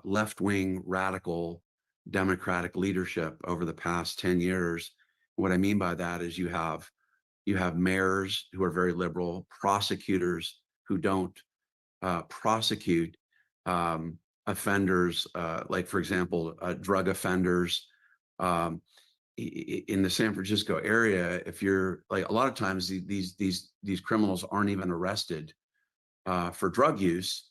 left-wing radical Democratic leadership over the past 10 years. What I mean by that is you have mayors who are very liberal, prosecutors who don't prosecute offenders, like, for example, drug offenders. In the San Francisco area, if you're like, a lot of times these criminals aren't even arrested for drug use,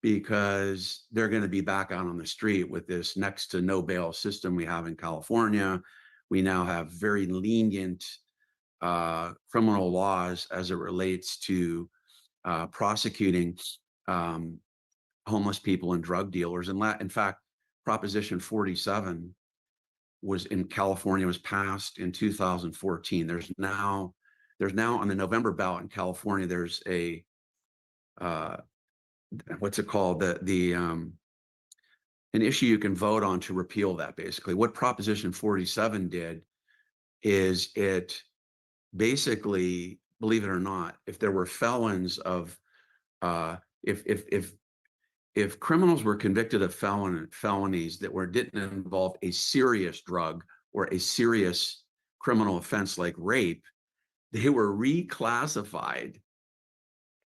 because they're going to be back out on the street with this next to no bail system we have in California. We now have very lenient criminal laws as it relates to prosecuting homeless people and drug dealers. And in fact, Proposition 47 was in California, was passed in 2014. There's now on the November ballot in California, there's a what's it called? An issue you can vote on to repeal that. Basically, what Proposition 47 did is it basically, believe it or not, if there were felons of if criminals were convicted of felonies that didn't involve a serious drug or a serious criminal offense like rape, they were reclassified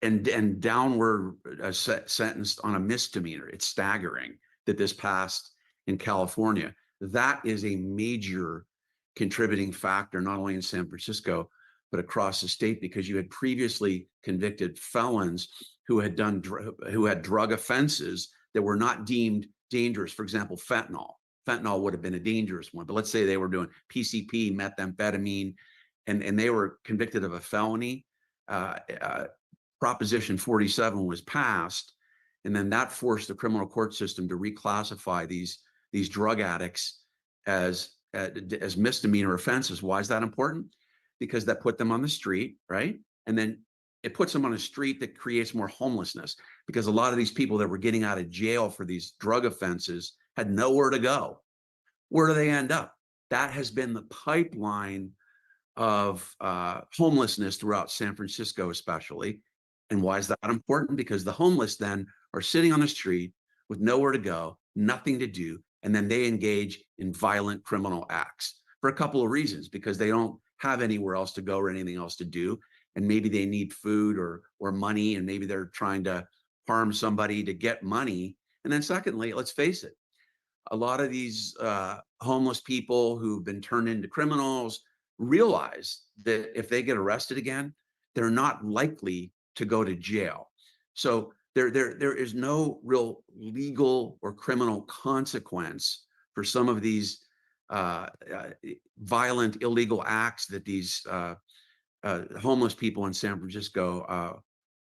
and downward sentenced on a misdemeanor. It's staggering that this passed in California. That is a major contributing factor, not only in San Francisco, but across the state, because you had previously convicted felons who had drug offenses that were not deemed dangerous. For example, fentanyl. Fentanyl would have been a dangerous one, but let's say they were doing PCP, methamphetamine, and they were convicted of a felony. Proposition 47 was passed, and then that forced the criminal court system to reclassify these drug addicts as misdemeanor offenses. Why is that important? Because that put them on the street, right? And then it puts them on a street that creates more homelessness, because a lot of these people that were getting out of jail for these drug offenses had nowhere to go. Where do they end up? That has been the pipeline of homelessness throughout San Francisco, especially. And why is that important? Because the homeless then are sitting on the street with nowhere to go, nothing to do, and then they engage in violent criminal acts for a couple of reasons, because they don't have anywhere else to go or anything else to do, and maybe they need food or money, and maybe they're trying to harm somebody to get money. And then secondly, let's face it, a lot of these homeless people who've been turned into criminals realize that if they get arrested again, they're not likely to go to jail. So there is no real legal or criminal consequence for some of these violent, illegal acts that these homeless people in San Francisco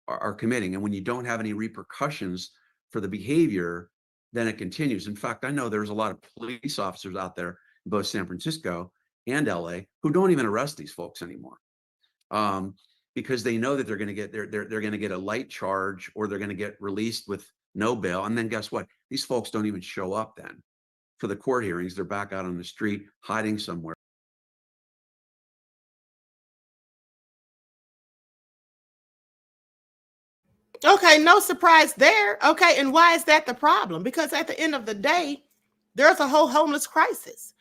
are committing. And when you don't have any repercussions for the behavior, then it continues. In fact, I know there's a lot of police officers out there in both San Francisco and LA who don't even arrest these folks anymore, because they know that they're going to get they're going to get a light charge, or they're going to get released with no bail. And then guess what? These folks don't even show up then for the court hearings. They're back out on the street hiding somewhere. Okay, no surprise there. Okay, and why is that the problem? Because at the end of the day, there's a whole homeless crisis.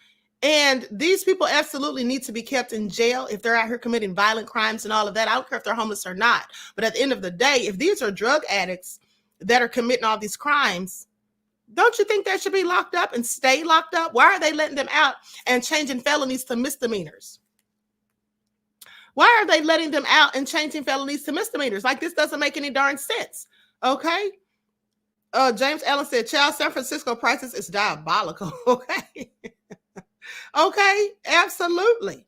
And these people absolutely need to be kept in jail if they're out here committing violent crimes and all of that. I don't care if they're homeless or not. But at the end of the day, if these are drug addicts that are committing all these crimes, don't you think they should be locked up and stay locked up? Why are they letting them out and changing felonies to misdemeanors? Why are they letting them out and changing felonies to misdemeanors? Like, this doesn't make any darn sense. Okay. James Allen said, child, San Francisco prices is diabolical. Okay. Okay. Absolutely.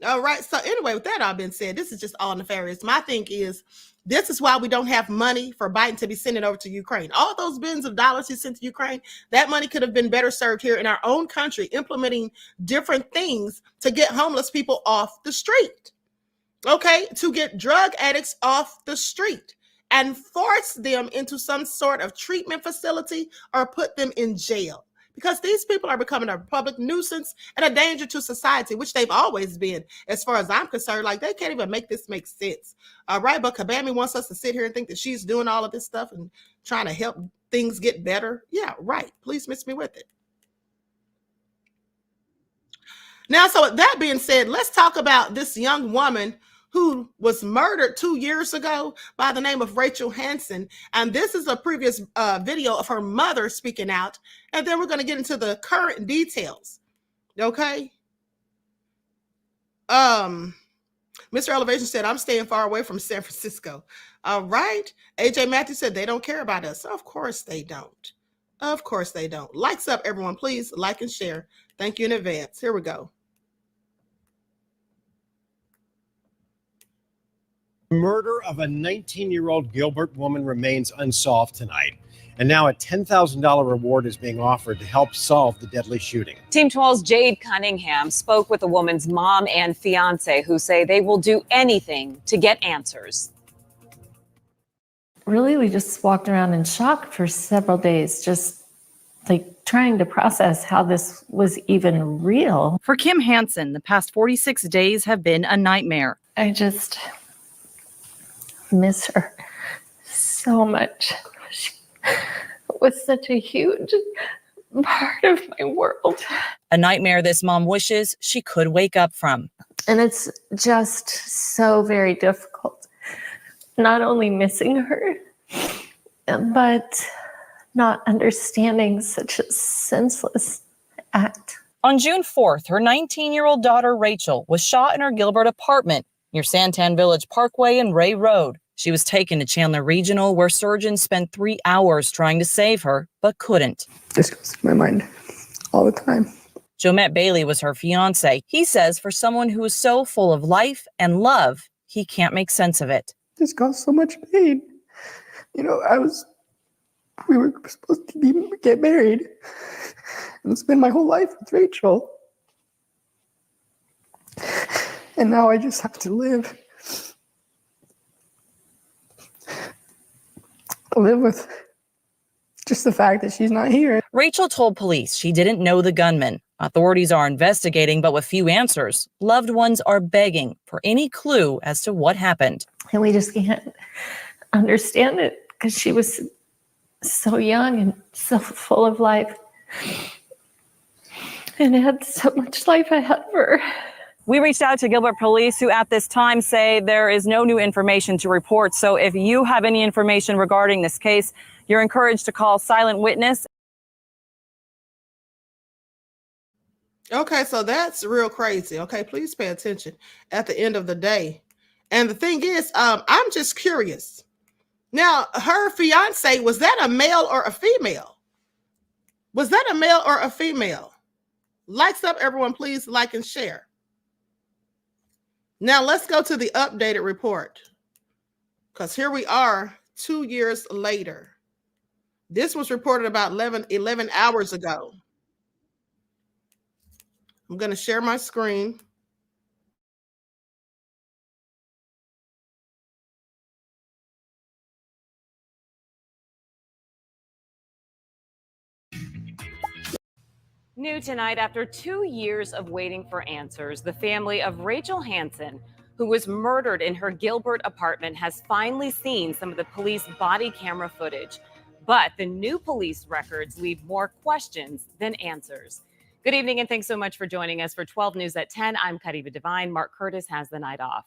All right. So anyway, with that all been said, this is just all nefarious. My thing is, this is why we don't have money for Biden to be sending over to Ukraine. All those billions of dollars he sent to Ukraine, that money could have been better served here in our own country, implementing different things to get homeless people off the street. Okay, to get drug addicts off the street and force them into some sort of treatment facility or put them in jail. Because these people are becoming a public nuisance and a danger to society, which they've always been, as far as I'm concerned. Like, they can't even make this make sense. All right, but Kabami wants us to sit here and think that she's doing all of this stuff and trying to help things get better. Yeah, right. Please miss me with it. Now, so with that being said, let's talk about this young woman who was murdered 2 years ago by the name of Rachel Hansen. And this is a previous video of her mother speaking out. And then we're going to get into the current details. Okay. Mr. Elevation said, I'm staying far away from San Francisco. All right. AJ Matthews said, they don't care about us. Of course they don't. Of course they don't. Likes up, everyone. Please like and share. Thank you in advance. Here we go. Murder of a 19-year-old Gilbert woman remains unsolved tonight. And now a $10,000 reward is being offered to help solve the deadly shooting. Team 12's Jade Cunningham spoke with the woman's mom and fiance, who say they will do anything to get answers. Really, we just walked around in shock for several days, just like trying to process how this was even real. For Kim Hansen, the past 46 days have been a nightmare. I just miss her so much. She was such a huge part of my world. A nightmare this mom wishes she could wake up from. And it's just so very difficult, not only missing her, but not understanding such a senseless act. On June 4th, her 19-year-old daughter, Rachel, was shot in her Gilbert apartment near Santan Village Parkway and Ray Road. She was taken to Chandler Regional, where surgeons spent 3 hours trying to save her, but couldn't. This goes through my mind all the time. Jomette Bailey was her fiance. He says for someone who is so full of life and love, he can't make sense of it. This caused so much pain. You know, we were supposed to get married and spend my whole life with Rachel. And now I just have to live with just the fact that she's not here. Rachel told police she didn't know the gunman. Authorities are investigating, but with few answers. Loved ones are begging for any clue as to what happened. And we just can't understand it because she was so young and so full of life and had so much life ahead of her. We reached out to Gilbert Police, who at this time say there is no new information to report. So if you have any information regarding this case, you're encouraged to call Silent Witness. Okay, so that's real crazy. Okay, please pay attention at the end of the day. And the thing is, I'm just curious. Now, her fiance, was that a male or a female? Was that a male or a female? Likes up, everyone. Please like and share. Now, let's go to the updated report, because here we are 2 years later. This was reported about 11 hours ago. I'm going to share my screen. New tonight, after 2 years of waiting for answers, the family of Rachel Hansen, who was murdered in her Gilbert apartment, has finally seen some of the police body camera footage. But the new police records leave more questions than answers. Good evening, and thanks so much for joining us for 12 News at 10. I'm Kadiva Devine. Mark Curtis has the night off.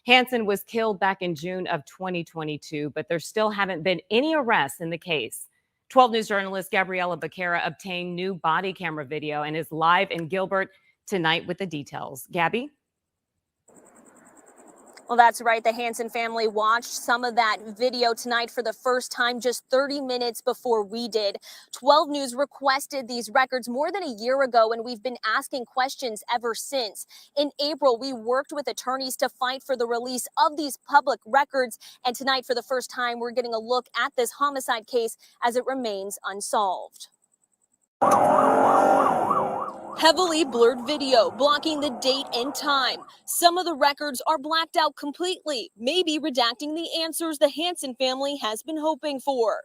Hansen was killed back in June of 2022, but there still haven't been any arrests in the case. 12 News journalist Gabriela Becerra obtained new body camera video and is live in Gilbert tonight with the details. Gabby? Well, that's right. The Hansen family watched some of that video tonight for the first time just 30 minutes before we did. 12 News requested these records more than a year ago, and we've been asking questions ever since. In April, we worked with attorneys to fight for the release of these public records. And tonight, for the first time, we're getting a look at this homicide case as it remains unsolved. Heavily blurred video blocking the date and time. Some of the records are blacked out completely, maybe redacting the answers the Hansen family has been hoping for.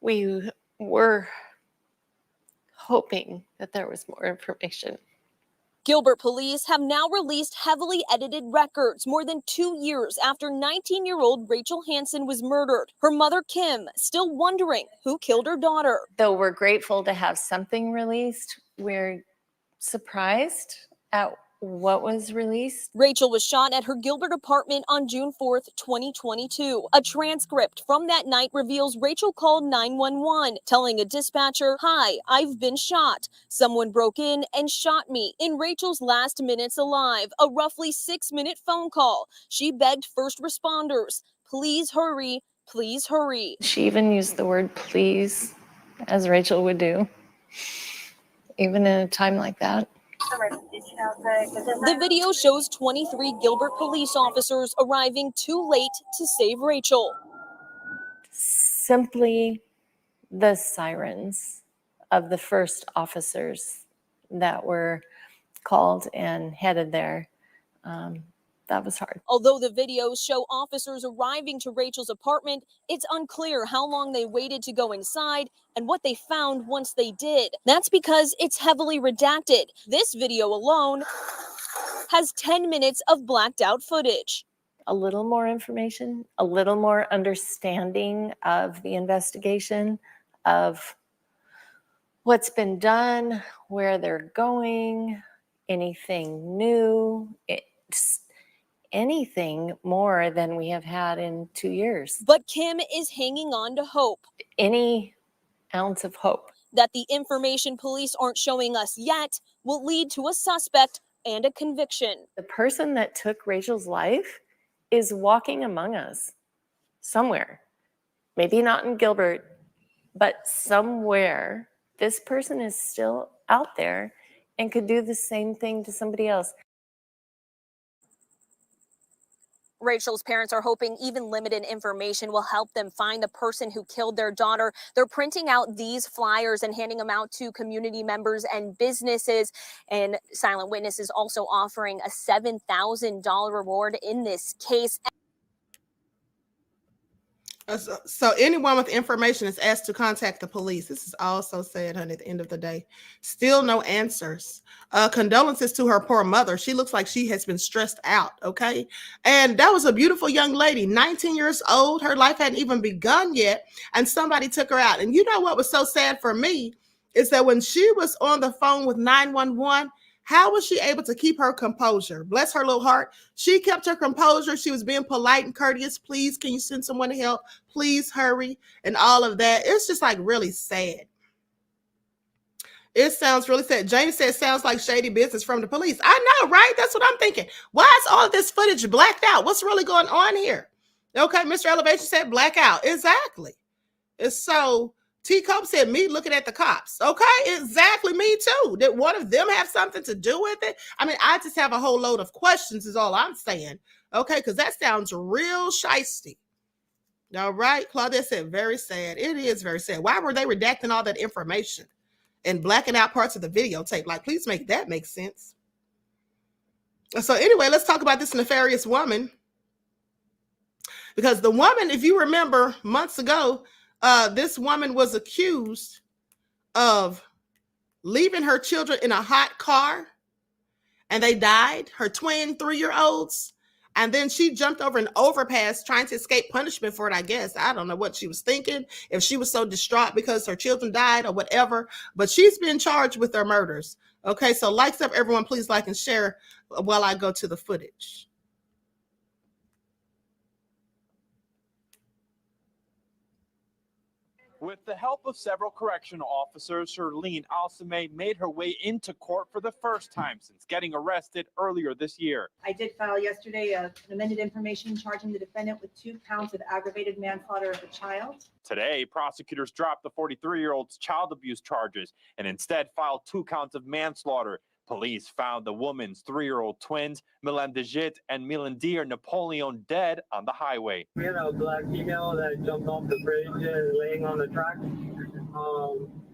We were hoping that there was more information. Gilbert police have now released heavily edited records more than 2 years after 19-year-old Rachel Hansen was murdered. Her mother, Kim, still wondering who killed her daughter. Though we're grateful to have something released, we're surprised at what was released. Rachel was shot at her Gilbert apartment on June 4th, 2022. A transcript from that night reveals Rachel called 911, telling a dispatcher, "Hi, I've been shot. Someone broke in and shot me." In Rachel's last minutes alive, a roughly 6-minute phone call, she begged first responders, "Please hurry, please hurry." She even used the word please, as Rachel would do, even in a time like that. The video shows 23 Gilbert police officers arriving too late to save Rachel. Simply the sirens of the first officers that were called and headed there. That was hard. Although the videos show officers arriving to Rachel's apartment, it's unclear how long they waited to go inside and what they found once they did. That's because it's heavily redacted. This video alone has 10 minutes of blacked out footage. A little more information, a little more understanding of the investigation, of what's been done, where they're going, anything new. It's anything more than we have had in 2 years. But Kim is hanging on to hope. Any ounce of hope. That the information police aren't showing us yet will lead to a suspect and a conviction. The person that took Rachel's life is walking among us somewhere. Maybe not in Gilbert, but somewhere. This person is still out there and could do the same thing to somebody else. Rachel's parents are hoping even limited information will help them find the person who killed their daughter. They're printing out these flyers and handing them out to community members and businesses. And Silent Witness is also offering a $7,000 reward in this case. So anyone with information is asked to contact the police. This is all so sad, honey, at the end of the day. Still no answers. Condolences to her poor mother. She looks like she has been stressed out, okay? And that was a beautiful young lady, 19 years old. Her life hadn't even begun yet, and somebody took her out. And you know what was so sad for me is that when she was on the phone with 911, how was she able to keep her composure? Bless her little heart. She kept her composure. She was being polite and courteous. Please, can you send someone to help? Please hurry. And all of that. It's just like really sad. It sounds really sad. James said, sounds like shady business from the police. I know, right? That's what I'm thinking. Why is all of this footage blacked out? What's really going on here? Okay, Mr. Elevation said blackout. Exactly. It's so... T-Cup said, me looking at the cops. Okay, exactly, me too. Did one of them have something to do with it? I mean, I just have a whole load of questions is all I'm saying. Okay, because that sounds real shisty. All right, Claudette said, very sad. It is very sad. Why were they redacting all that information and blacking out parts of the videotape? Like, please make that make sense. So anyway, let's talk about this nefarious woman. Because the woman, if you remember months ago, this woman was accused of leaving her children in a hot car and they died, her twin 3-year-olds. And then she jumped over an overpass trying to escape punishment for it, I guess. I don't know what she was thinking, if she was so distraught because her children died or whatever, but she's been charged with their murders. Okay, so likes up, everyone. Please like and share while I go to the footage. With the help of several correctional officers, Shirlene Alsame made her way into court for the first time since getting arrested earlier this year. I did file yesterday an amended information charging the defendant with 2 counts of aggravated manslaughter of a child. Today, prosecutors dropped the 43-year-old's child abuse charges and instead filed 2 counts of manslaughter. Police found the woman's 3-year-old twins, Milan and Milandir Napoleon, dead on the highway. We had a black female that jumped off the bridge and laying on the track.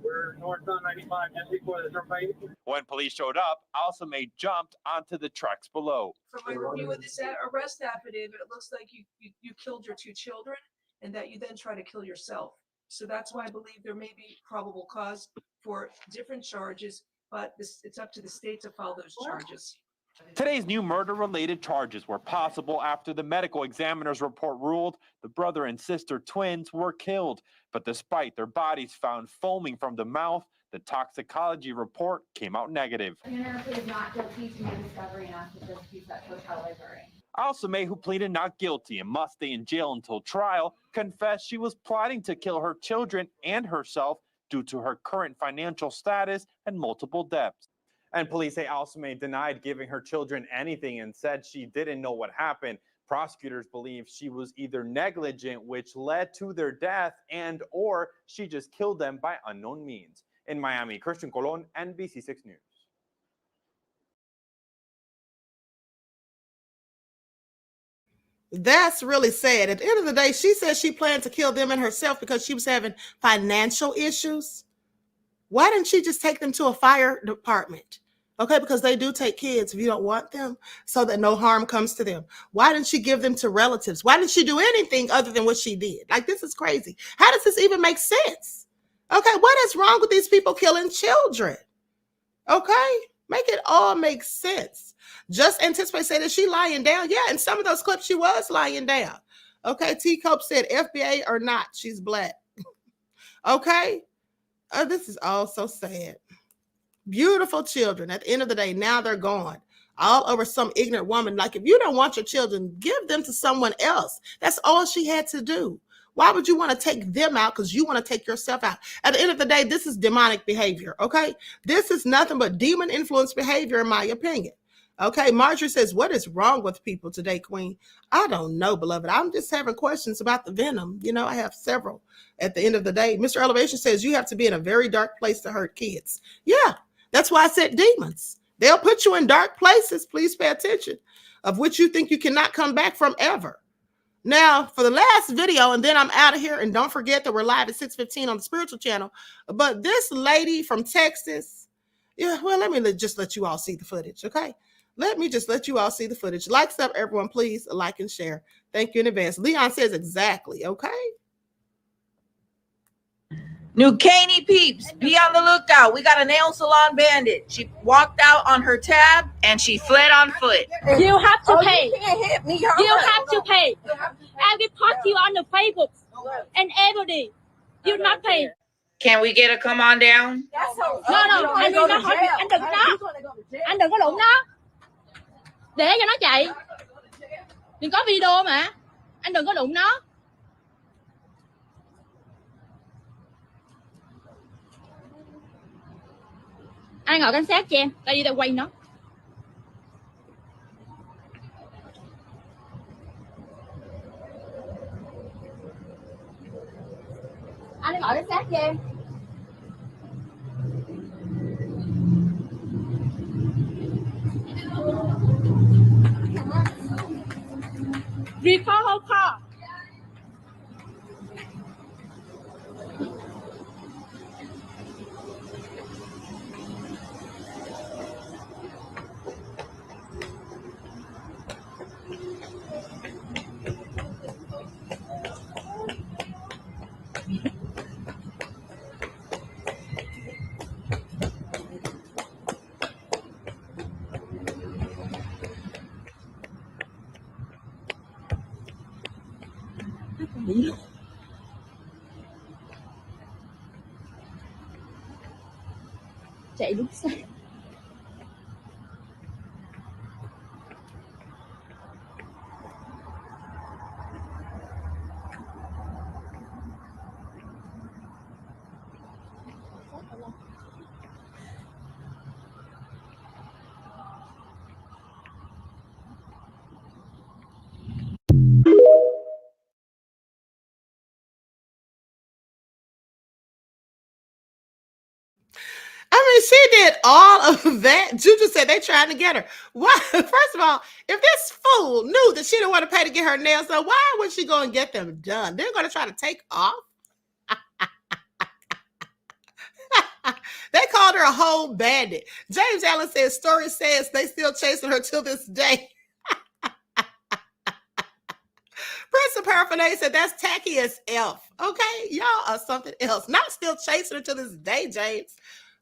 We're north on 95 just before the turnpike. When police showed up, Alsame jumped onto the tracks below. From my review of this arrest affidavit, it looks like you killed your 2 children and that you then try to kill yourself. So that's why I believe there may be probable cause for different charges, but it's up to the state to file those charges. Today's new murder-related charges were possible after the medical examiner's report ruled the brother and sister twins were killed. But despite their bodies found foaming from the mouth, the toxicology report came out negative. Tanner pleaded not guilty to new discovery and asked that this be set to a trial library. Alsame, who pleaded not guilty and must stay in jail until trial, confessed she was plotting to kill her children and herself due to her current financial status and multiple debts. And police say Alsame denied giving her children anything and said she didn't know what happened. Prosecutors believe she was either negligent, which led to their death, and or she just killed them by unknown means. In Miami, Christian Colon, NBC6 News. That's really sad. At the end of the day, she said she planned to kill them and herself because she was having financial issues. Why didn't she just take them to a fire department? Okay, because they do take kids if you don't want them, so that no harm comes to them. Why didn't she give them to relatives? Why didn't she do anything other than what she did? Like, this is crazy. How does this even make sense? Okay, what is wrong with these people killing children? Okay, make it all make sense. Just anticipate, say that she lying down. Yeah, in some of those clips, she was lying down. Okay, T. Cope said, FBA or not, she's black. Okay, this is all so sad. Beautiful children. At the end of the day, now they're gone. All over some ignorant woman. Like, if you don't want your children, give them to someone else. That's all she had to do. Why would you want to take them out? Because you want to take yourself out. At the end of the day, this is demonic behavior, okay? This is nothing but demon-influenced behavior, in my opinion. Okay, Marjorie says, what is wrong with people today, Queen? I don't know, beloved. I'm just having questions about the venom. You know, I have several at the end of the day. Mr. Elevation says, you have to be in a very dark place to hurt kids. Yeah, that's why I said demons. They'll put you in dark places. Please pay attention, of which you think you cannot come back from ever. Now, for the last video, and then I'm out of here. And don't forget that we're live at 6:15 on the spiritual channel. But this lady from Texas, yeah, well, let me just let you all see the footage, okay? Let me just let you all see the footage. Likes up, everyone, please like and share. Thank you in advance. Leon says exactly, okay? New Caney peeps, be on the lookout. We got a nail salon bandit. She walked out on her tab and she fled on foot. You have to pay. You can't hit me. You have to pay. I will post you on the Facebook and everything. You not pay. Can we get a come on down? No, anh đừng có hỏi, anh đừng có đó. Anh đừng có đụng nó. Để cho nó chạy. Đừng có video mà. Anh đừng có đụng nó. Anh gọi cảnh sát cho em, ta đi ta quay nó. Anh gọi cảnh sát cho em. Report whole car. Chạy đúng sai. I mean, she did all of that. Juju said they trying to get her. Why? First of all, if this fool knew that she didn't want to pay to get her nails done, why would she go and get them done? They're going to try to take off. They called her a whole bandit. James Allen says, story says they still chasing her till this day. Prince of Paraphernalia said that's tacky as F. Okay, y'all are something else. Not still chasing her to this day, James.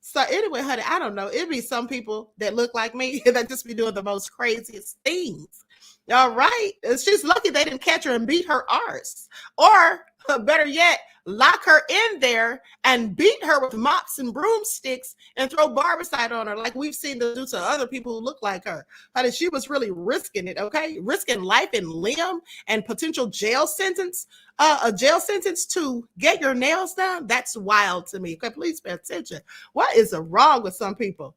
So anyway, honey, I don't know. It'd be some people that look like me that just be doing the most craziest things. All right. She's lucky they didn't catch her and beat her arse. Or better yet, lock her in there and beat her with mops and broomsticks and throw barbicide on her like we've seen them do to other people who look like her. Honey, she was really risking it, okay? Risking life and limb and potential jail sentence. A jail sentence to get your nails done? That's wild to me. Okay, please pay attention. What is wrong with some people?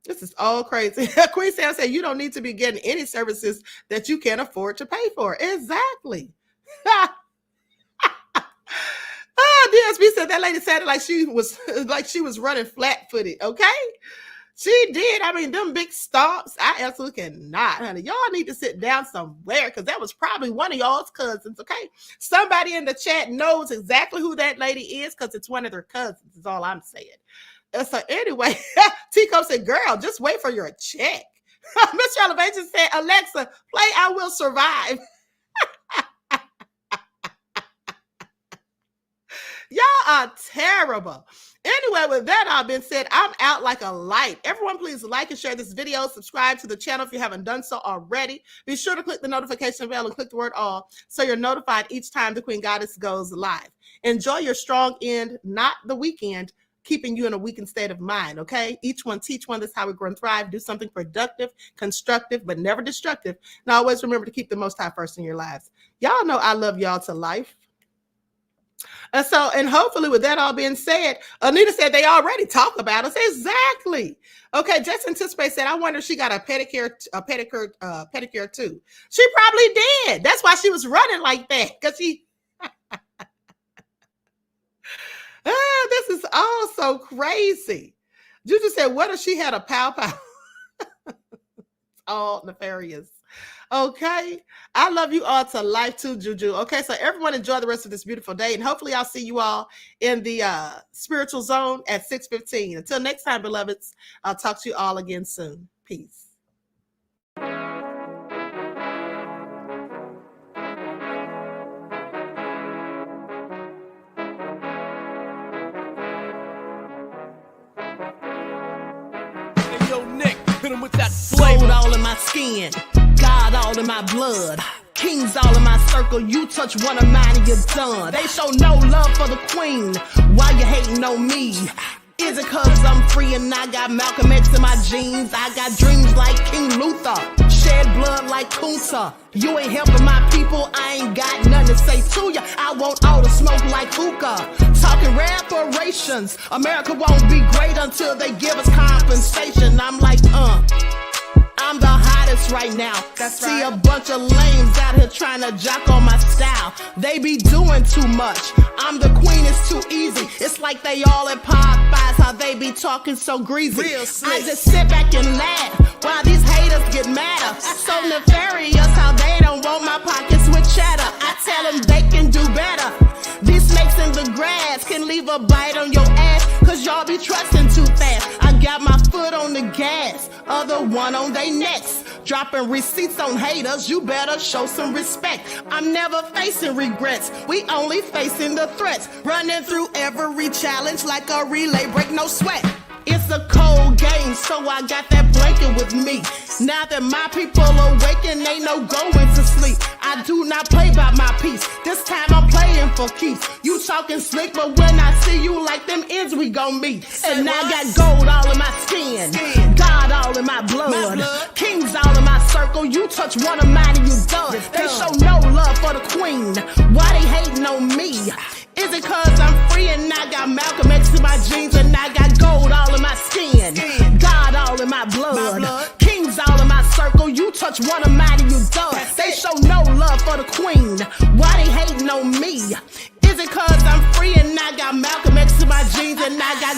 This is all crazy. Queen Sam said you don't need to be getting any services that you can't afford to pay for. Exactly. DSB said that lady sounded like she was running flat-footed. Okay, she did. I mean, them big stomps. I absolutely cannot, honey. Y'all need to sit down somewhere because that was probably one of y'all's cousins. Okay, somebody in the chat knows exactly who that lady is because it's one of their cousins. Is all I'm saying. So anyway, Tico said, "Girl, just wait for your check." Mr. Elevation said, "Alexa, play I Will Survive." Y'all are terrible. Anyway, with that all been said, I'm out like a light. Everyone, please like and share this video. Subscribe to the channel if you haven't done so already. Be sure to click the notification bell and click the word all so you're notified each time the Queen Goddess goes live. Enjoy your strong end, not the weekend, keeping you in a weakened state of mind, okay? Each one teach one. That's how we grow and thrive. Do something productive, constructive, but never destructive. And always remember to keep the Most High first in your lives. Y'all know I love y'all to life. And hopefully with that all being said, Anita said they already talk about us. Exactly. Okay, Just Anticipate said, I wonder if she got a pedicure too. She probably did. That's why she was running like that. Because she this is all so crazy. Juju said, what if she had a pow-pow? It's all nefarious. Okay, I love you all to life too, Juju. Okay, so everyone enjoy the rest of this beautiful day, and hopefully I'll see you all in the spiritual zone at 6:15. Until next time, beloveds, I'll talk to you all again soon. Peace. Hey, yo, Nick, hit him with that flavor. Soul all in my skin. God all in my blood, kings all in my circle. You touch one of mine and you're done. They show no love for the queen. Why you hating on me? Is it cause I'm free and I got Malcolm X in my jeans? I got dreams like King Luther, shed blood like Kunta. You ain't helping my people, I ain't got nothing to say to ya. I want all the smoke like hookah. Talking reparations, America won't be great until they give us compensation. I'm like, I'm the hottest right now. See a bunch of lames out here trying to jock on my style. They be doing too much. I'm the queen, it's too easy. It's like they all at Popeyes, how they be talking so greasy. I just sit back and laugh while these haters get madder. So nefarious how they don't want my pockets with cheddar. I tell them they can do better. These snakes in the grass can leave a bite on your ass, cause y'all be trusting too fast. I got my foot on the gas, other one on they necks. Dropping receipts on haters, you better show some respect. I'm never facing regrets, we only facing the threats. Running through every challenge like a relay, break no sweat. It's a cold game, so I got that blanket with me. Now that my people awaken, ain't no going to sleep. I I do not play by my piece. This time I'm playing for keeps. You talking slick, but when I see you like them ends, we gon' meet. And I got gold all in my skin, God all in my blood, kings all in my circle. You touch one of mine and you done. They show no love for the queen. Why they hating on me? Is it cause I'm free and I got Malcolm X in my jeans and I got gold all in my skin, God all in my blood, kings all in my circle. You touch one of mine and you done. They show no love for the queen. Why they hating on me? Is it cause I'm free and I got Malcolm X in my jeans and I got